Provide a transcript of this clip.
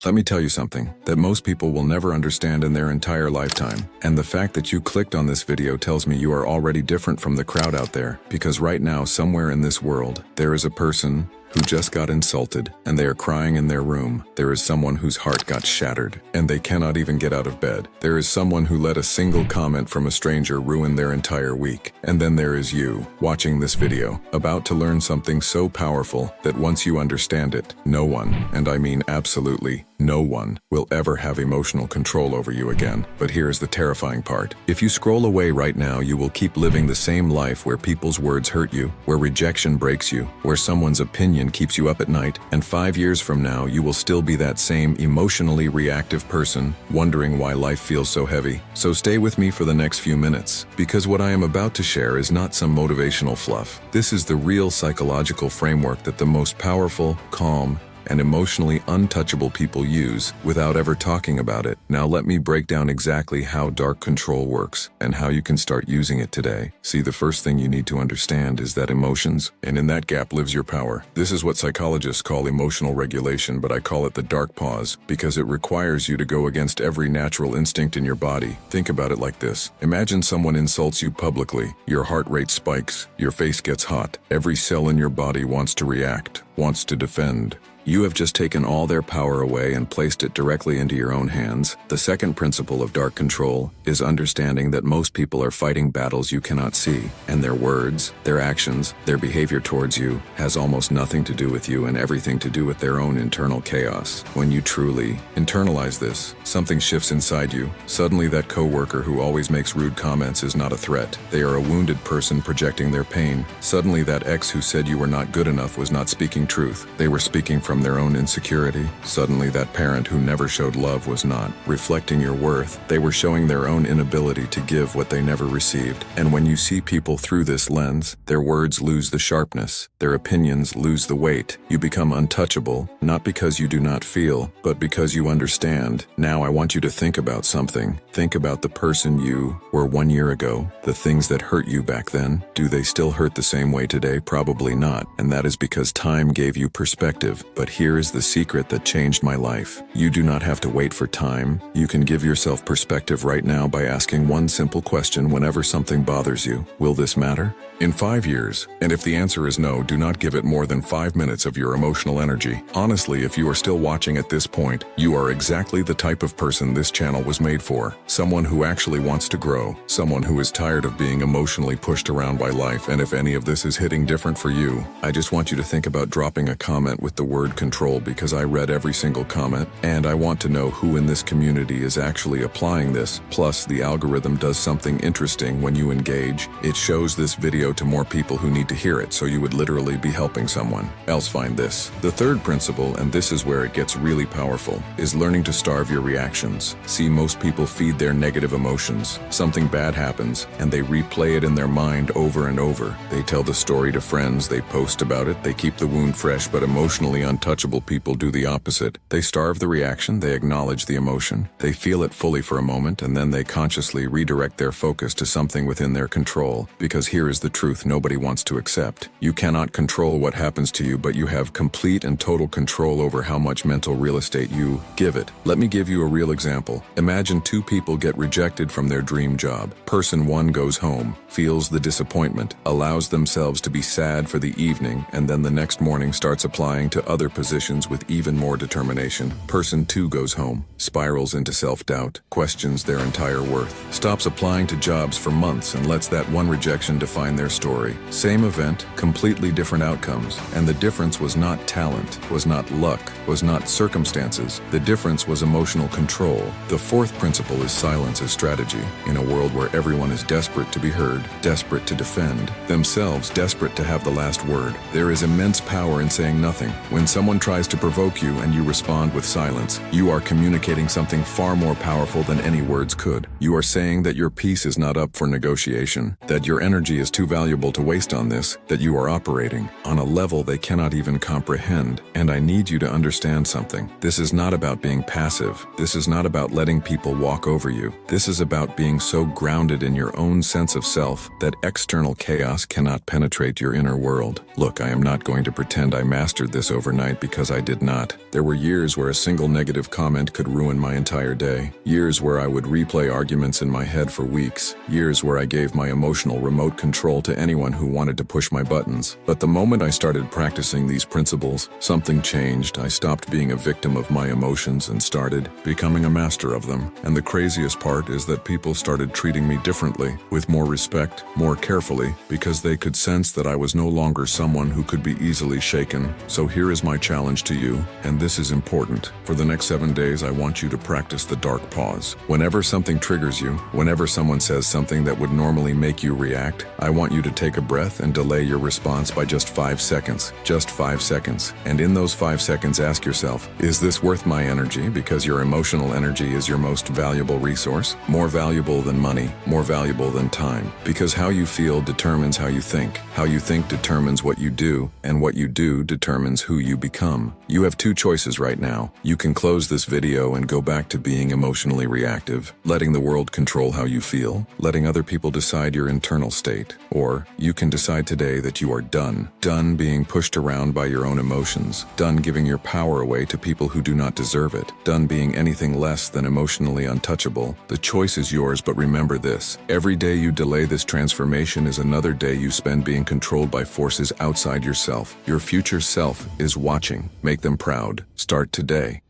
Let me tell you something that most people will never understand in their entire lifetime. And the fact that you clicked on this video tells me you are already different from the crowd out there, because right now, somewhere in this world, there is a person who just got insulted, and they are crying in their room. There is someone whose heart got shattered, and they cannot even get out of bed. There is someone who let a single comment from a stranger ruin their entire week. And then there is you, watching this video, about to learn something so powerful that once you understand it, no one, and I mean absolutely no one, will ever have emotional control over you again. But here's the terrifying part. If you scroll away right now, you will keep living the same life where people's words hurt you, where rejection breaks you, where someone's opinion keeps you up at night, and 5 years from now, you will still be that same emotionally reactive person, wondering why life feels so heavy. So stay with me for the next few minutes, because what I am about to share is not some motivational fluff. This is the real psychological framework that the most powerful, calm, and emotionally untouchable people use without ever talking about it. Now let me break down exactly how dark control works and how you can start using it today. See, the first thing you need to understand is that emotions, and in that gap lives your power. This is what psychologists call emotional regulation, but I call it the dark pause because it requires you to go against every natural instinct in your body. Think about it like this. Imagine someone insults you publicly. Your heart rate spikes, your face gets hot, every cell in your body wants to react, wants to defend. You have just taken all their power away and placed it directly into your own hands. The second principle of dark control is understanding that most people are fighting battles you cannot see, and their words, their actions, their behavior towards you has almost nothing to do with you and everything to do with their own internal chaos. When you truly internalize this, something shifts inside you. Suddenly that coworker who always makes rude comments is not a threat. They are a wounded person projecting their pain. Suddenly that ex who said you were not good enough was not speaking truth. They were speaking from their own insecurity. Suddenly that parent who never showed love was not reflecting your worth. They were showing their own inability to give what they never received. And when you see people through this lens, their words lose the sharpness, their opinions lose the weight. You become untouchable, not because you do not feel, but because you understand. Now I want you to think about something. Think about the person you were 1 year ago. The things that hurt you back then, do they still hurt the same way today? Probably not. And that is because time gave you perspective. But here is the secret that changed my life. You do not have to wait for time. You can give yourself perspective right now by asking one simple question whenever something bothers you. Will this matter? In 5 years, and if the answer is no, do not give it more than 5 minutes of your emotional energy. Honestly, if you are still watching at this point, you are exactly the type of person this channel was made for. Someone who actually wants to grow. Someone who is tired of being emotionally pushed around by life. And if any of this is hitting different for you, I just want you to think about dropping a comment with the word control, because I read every single comment, and I want to know who in this community is actually applying this. Plus, the algorithm does something interesting when you engage. It shows this video to more people who need to hear it, so you would literally be helping someone else find this. The third principle, and this is where it gets really powerful, is learning to starve your reactions. See, most people feed their negative emotions. Something bad happens, and they replay it in their mind over and over. They tell the story to friends, they post about it, they keep the wound fresh, but emotionally untouchable people do the opposite. They starve the reaction, they acknowledge the emotion, they feel it fully for a moment, and then they consciously redirect their focus to something within their control. Because here is the truth nobody wants to accept. You cannot control what happens to you, but you have complete and total control over how much mental real estate you give it. Let me give you a real example. Imagine two people get rejected from their dream job. Person one goes home, feels the disappointment, allows themselves to be sad for the evening, and then the next morning starts applying to other positions with even more determination. Person two goes home, spirals into self-doubt, questions their entire worth, stops applying to jobs for months and lets that one rejection define their story. Same event, completely different outcomes. And the difference was not talent, was not luck, was not circumstances. The difference was emotional control. The fourth principle is silence as strategy. In a world where everyone is desperate to be heard, desperate to defend themselves, desperate to have the last word, there is immense power in saying nothing. When someone tries to provoke you and you respond with silence, you are communicating something far more powerful than any words could. You are saying that your peace is not up for negotiation, that your energy is too valuable to waste on this, that you are operating on a level they cannot even comprehend. And I need you to understand something. This is not about being passive. This is not about letting people walk over you. This is about being so grounded in your own sense of self that external chaos cannot penetrate your inner world. Look, I am not going to pretend I mastered this overnight. night because I did not. There were years where a single negative comment could ruin my entire day. Years where I would replay arguments in my head for weeks. Years where I gave my emotional remote control to anyone who wanted to push my buttons. But the moment I started practicing these principles, something changed. I stopped being a victim of my emotions and started becoming a master of them. And the craziest part is that people started treating me differently, with more respect, more carefully, because they could sense that I was no longer someone who could be easily shaken. So here is my challenge to you, and this is important. For the next 7 days, I want you to practice the dark pause. Whenever something triggers you, whenever someone says something that would normally make you react, I want you to take a breath and delay your response by just 5 seconds. Just 5 seconds. And in those 5 seconds, ask yourself, is this worth my energy? Because your emotional energy is your most valuable resource. More valuable than money, more valuable than time. Because how you feel determines how you think. How you think determines what you do, and what you do determines who you become. You have 2 choices right now. You can close this video and go back to being emotionally reactive, letting the world control how you feel, letting other people decide your internal state. Or you can decide today that you are done. Done being pushed around by your own emotions. Done giving your power away to people who do not deserve it. Done being anything less than emotionally untouchable. The choice is yours, but remember this. Every day you delay this transformation is another day you spend being controlled by forces outside yourself. Your future self is watching. Make them proud. Start today.